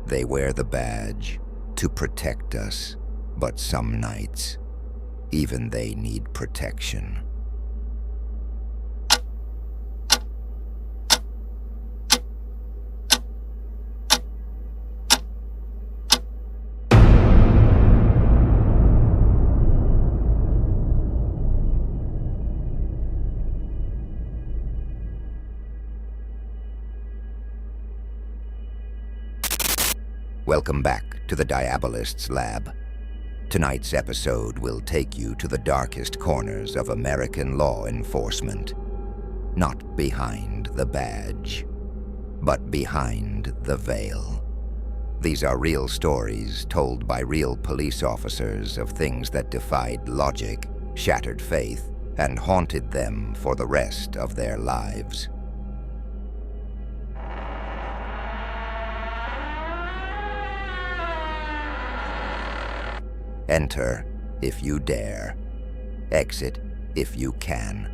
They wear the badge to protect us, but some nights, even they need protection. Welcome back to the Diabolist's lab. Tonight's episode will take you to the darkest corners of American law enforcement. Not behind the badge, but behind the veil. These are real stories told by real police officers of things that defied logic, shattered faith, and haunted them for the rest of their lives. Enter if you dare. Exit if you can.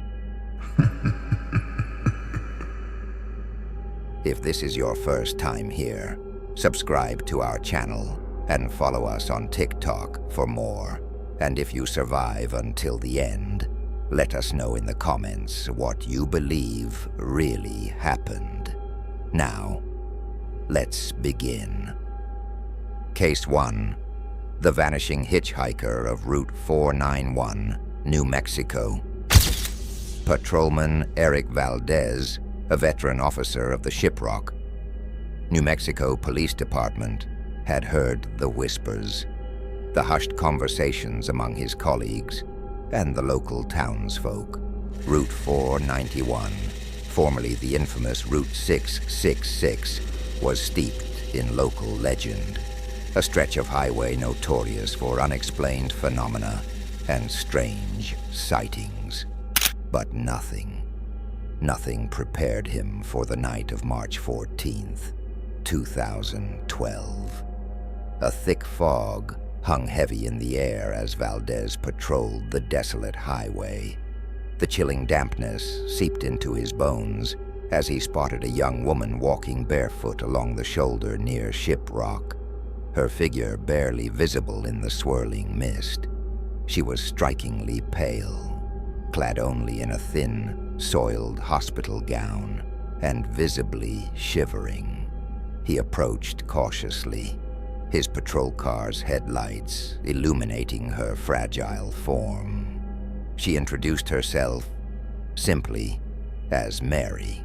If this is your first time here, subscribe to our channel and follow us on TikTok for more. And if you survive until the end, let us know in the comments what you believe really happened. Now, let's begin. Case 1. The Vanishing Hitchhiker of Route 491, New Mexico. Patrolman Eric Valdez, a veteran officer of the Shiprock, New Mexico Police Department, had heard the whispers, the hushed conversations among his colleagues and the local townsfolk. Route 491, formerly the infamous Route 666, was steeped in local legend. A stretch of highway notorious for unexplained phenomena and strange sightings. But nothing prepared him for the night of March 14th, 2012. A thick fog hung heavy in the air as Valdez patrolled the desolate highway. The chilling dampness seeped into his bones as he spotted a young woman walking barefoot along the shoulder near Shiprock. Her figure barely visible in the swirling mist. She was strikingly pale, clad only in a thin, soiled hospital gown, and visibly shivering. He approached cautiously, his patrol car's headlights illuminating her fragile form. She introduced herself simply as Mary.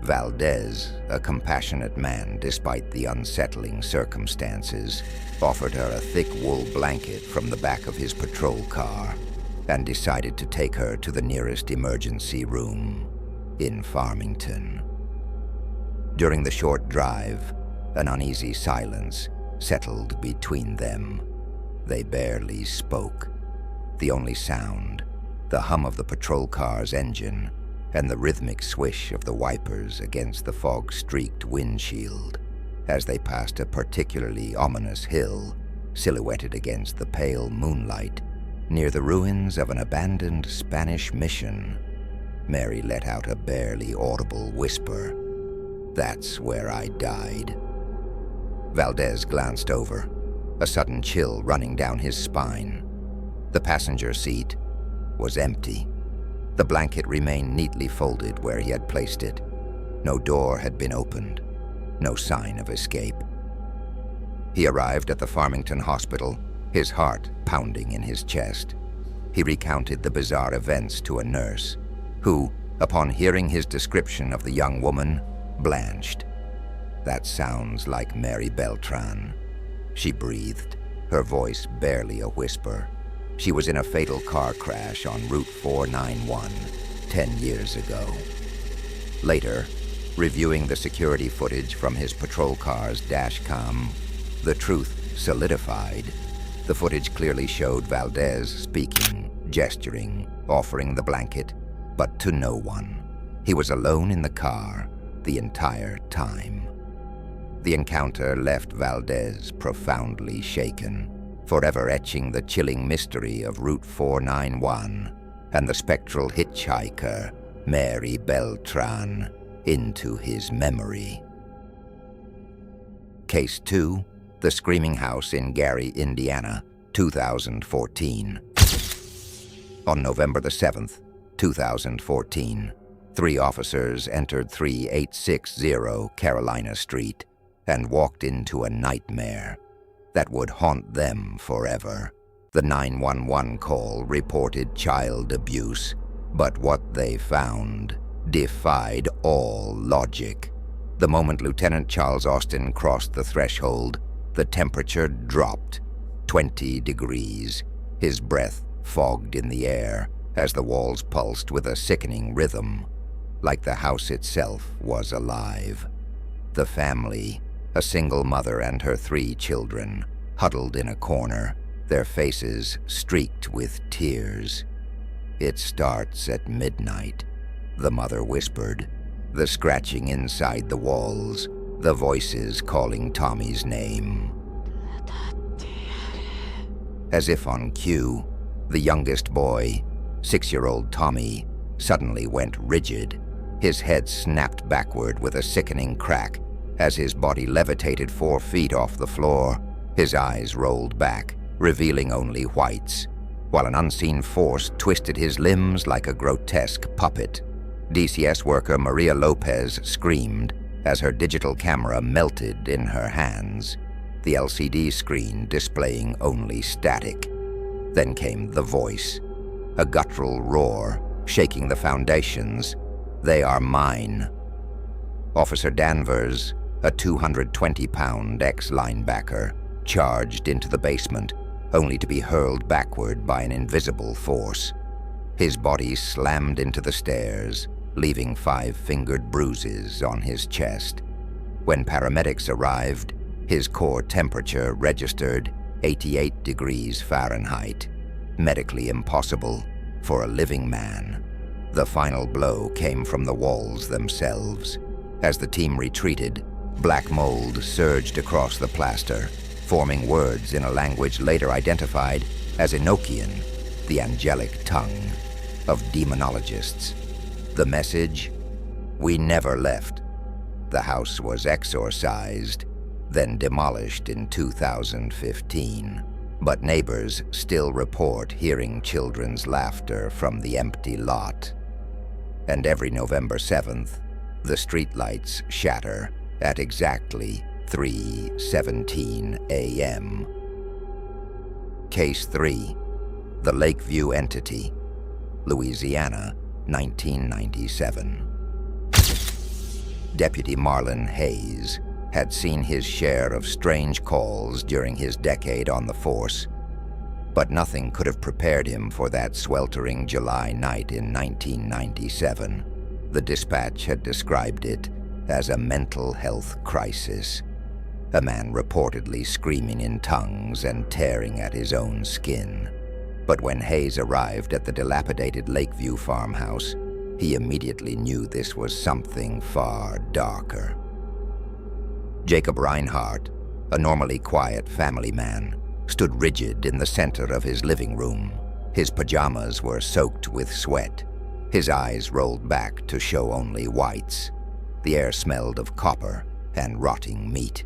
Valdez, a compassionate man despite the unsettling circumstances, offered her a thick wool blanket from the back of his patrol car and decided to take her to the nearest emergency room in Farmington. During the short drive, an uneasy silence settled between them. They barely spoke. The only sound, the hum of the patrol car's engine, and the rhythmic swish of the wipers against the fog-streaked windshield as they passed a particularly ominous hill silhouetted against the pale moonlight near the ruins of an abandoned Spanish mission. Mary let out a barely audible whisper. "That's where I died." Valdez glanced over, a sudden chill running down his spine. The passenger seat was empty. The blanket remained neatly folded where he had placed it. No door had been opened, no sign of escape. He arrived at the Farmington hospital, his heart pounding in his chest. He recounted the bizarre events to a nurse, who, upon hearing his description of the young woman, blanched. "That sounds like Mary Beltran," she breathed, her voice barely a whisper. She was in a fatal car crash on Route 491 10 years ago. Later, reviewing the security footage from his patrol car's dashcam, the truth solidified. The footage clearly showed Valdez speaking, gesturing, offering the blanket, but to no one. He was alone in the car the entire time. The encounter left Valdez profoundly shaken, forever etching the chilling mystery of Route 491 and the spectral hitchhiker, Mary Beltran, into his memory. Case 2, the Screaming House in Gary, Indiana, 2014. On November the 7th, 2014, 3 officers entered 3860 Carolina Street and walked into a nightmare that would haunt them forever. The 911 call reported child abuse, but what they found defied all logic. The moment Lieutenant Charles Austin crossed the threshold, the temperature dropped 20 degrees. His breath fogged in the air as the walls pulsed with a sickening rhythm, like the house itself was alive. The family, a single mother and her 3 children, huddled in a corner, their faces streaked with tears. "It starts at midnight," the mother whispered, the scratching inside the walls, the voices calling Tommy's name. As if on cue, the youngest boy, 6-year-old Tommy, suddenly went rigid. His head snapped backward with a sickening crack as his body levitated 4 feet off the floor. His eyes rolled back, revealing only whites, while an unseen force twisted his limbs like a grotesque puppet. DCS worker Maria Lopez screamed as her digital camera melted in her hands, the LCD screen displaying only static. Then came the voice, a guttural roar, shaking the foundations. "They are mine." Officer Danvers, a 220-pound ex-linebacker, charged into the basement, only to be hurled backward by an invisible force. His body slammed into the stairs, leaving 5-fingered bruises on his chest. When paramedics arrived, his core temperature registered 88 degrees Fahrenheit, medically impossible for a living man. The final blow came from the walls themselves. As the team retreated, black mold surged across the plaster, forming words in a language later identified as Enochian, the angelic tongue of demonologists. The message: "We never left." The house was exorcised, then demolished in 2015. But neighbors still report hearing children's laughter from the empty lot. And every November 7th, the streetlights shatter at exactly 3:17 a.m. Case 3, the Lakeview Entity, Louisiana, 1997. Deputy Marlon Hayes had seen his share of strange calls during his decade on the force, but nothing could have prepared him for that sweltering July night in 1997. The dispatch had described it as a mental health crisis, a man reportedly screaming in tongues and tearing at his own skin. But when Hayes arrived at the dilapidated Lakeview farmhouse, he immediately knew this was something far darker. Jacob Reinhardt, a normally quiet family man, stood rigid in the center of his living room. His pajamas were soaked with sweat. His eyes rolled back to show only whites. The air smelled of copper and rotting meat.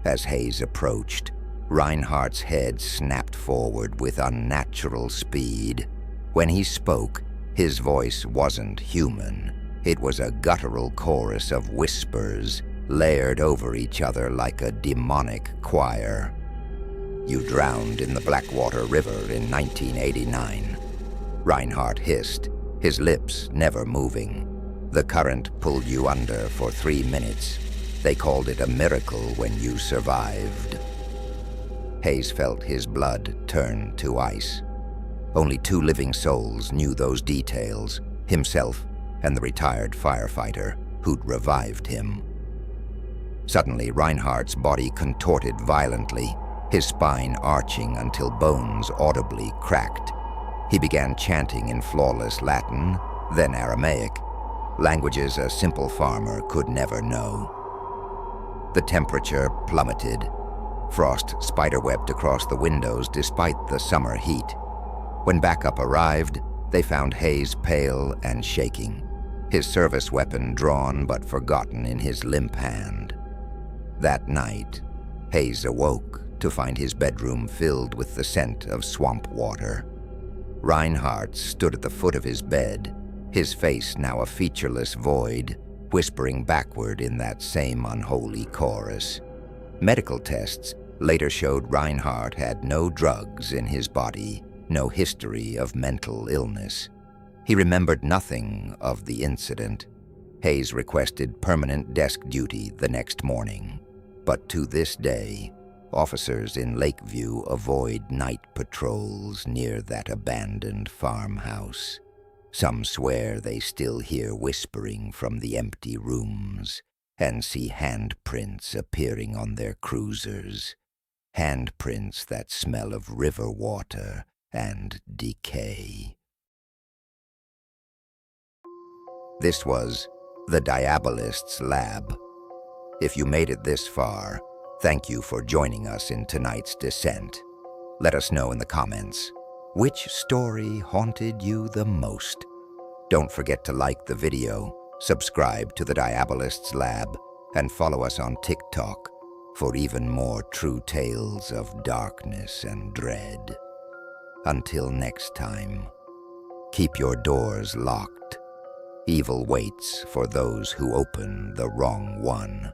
As Hayes approached, Reinhardt's head snapped forward with unnatural speed. When he spoke, his voice wasn't human. It was a guttural chorus of whispers, layered over each other like a demonic choir. "You drowned in the Blackwater River in 1989. Reinhardt hissed, his lips never moving. "The current pulled you under for 3 minutes. They called it a miracle when you survived." Hayes felt his blood turn to ice. Only 2 living souls knew those details, himself and the retired firefighter who'd revived him. Suddenly, Reinhardt's body contorted violently, his spine arching until bones audibly cracked. He began chanting in flawless Latin, then Aramaic, languages a simple farmer could never know. The temperature plummeted. Frost spiderwebbed across the windows despite the summer heat. When backup arrived, they found Hayes pale and shaking, his service weapon drawn but forgotten in his limp hand. That night, Hayes awoke to find his bedroom filled with the scent of swamp water. Reinhardt stood at the foot of his bed, his face now a featureless void, whispering backward in that same unholy chorus. Medical tests later showed Reinhardt had no drugs in his body, no history of mental illness. He remembered nothing of the incident. Hayes requested permanent desk duty the next morning, but to this day, officers in Lakeview avoid night patrols near that abandoned farmhouse. Some swear they still hear whispering from the empty rooms and see handprints appearing on their cruisers, handprints that smell of river water and decay. This was the Diabolist's lab. If you made it this far, thank you for joining us in tonight's descent. Let us know in the comments, which story haunted you the most? Don't forget to like the video, subscribe to the Diabolist's Lab, and follow us on TikTok for even more true tales of darkness and dread. Until next time, keep your doors locked. Evil waits for those who open the wrong one.